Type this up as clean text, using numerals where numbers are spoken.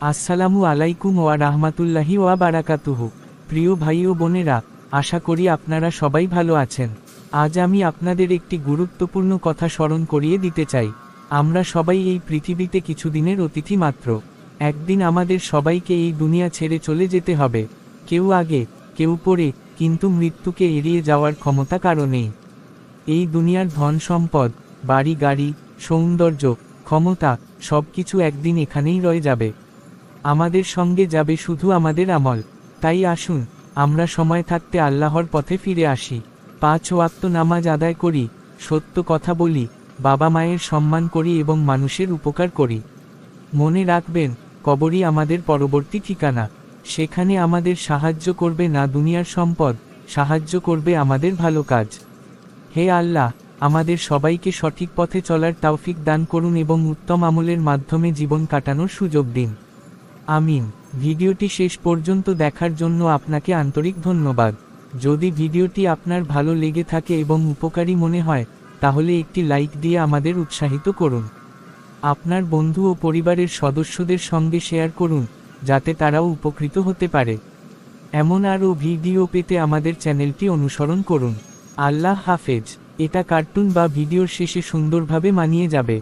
আসসালামু আলাইকুম ওয়া রাহমাতুল্লাহি ওয়া বারাকাতুহু। প্রিয় ভাই ও বোনেরা, আশা করি আপনারা সবাই ভালো আছেন। আজ আমি আপনাদের একটি গুরুত্বপূর্ণ কথা স্মরণ করিয়ে দিতে চাই। আমরা সবাই এই পৃথিবীতে কিছুদিনের অতিথি মাত্র। একদিন আমাদের সবাইকে এই দুনিয়া ছেড়ে চলে যেতে হবে। কেউ আগে, কেউ পরে, কিন্তু মৃত্যুকে এড়িয়ে যাওয়ার ক্ষমতা কারো নেই। এই দুনিয়ার ধন সম্পদ, বাড়ি গাড়ি, সৌন্দর্য, ক্ষমতা, সবকিছু একদিন এখানেই রয়ে যাবে। আমাদের সঙ্গে যাবে শুধু আমাদের আমল। তাই আসুন, আমরা সময় থাকতে আল্লাহর পথে ফিরে আসি। 5 ওয়াক্ত নামাজ আদায় করি, সত্য কথা বলি, বাবা মায়ের সম্মান করি এবং মানুষের উপকার করি। মনে রাখবেন, কবরই আমাদের পরবর্তী ঠিকানা। সেখানে আমাদের সাহায্য করবে না দুনিয়ার সম্পদ, সাহায্য করবে আমাদের ভালো কাজ। হে আল্লাহ, আমাদের সবাইকে সঠিক পথে চলার তৌফিক দান করুন এবং উত্তম আমলের মাধ্যমে জীবন কাটানোর সুযোগ দিন। আমিন। ভিডিওটি শেষ পর্যন্ত দেখার জন্য আপনাকে আন্তরিক ধন্যবাদ। যদি ভিডিওটি আপনার ভালো লেগে থাকে এবং উপকারী মনে হয়, তাহলে একটি লাইক দিয়ে আমাদের উৎসাহিত করুন। আপনার বন্ধু ও পরিবারের সদস্যদের সঙ্গে শেয়ার করুন, যাতে তারাও উপকৃত হতে পারে। এমন আরও ভিডিও পেতে আমাদের চ্যানেলটি অনুসরণ করুন। আল্লাহ হাফেজ। এটা কার্টুন বা ভিডিওর শেষে সুন্দরভাবে মানিয়ে যাবে।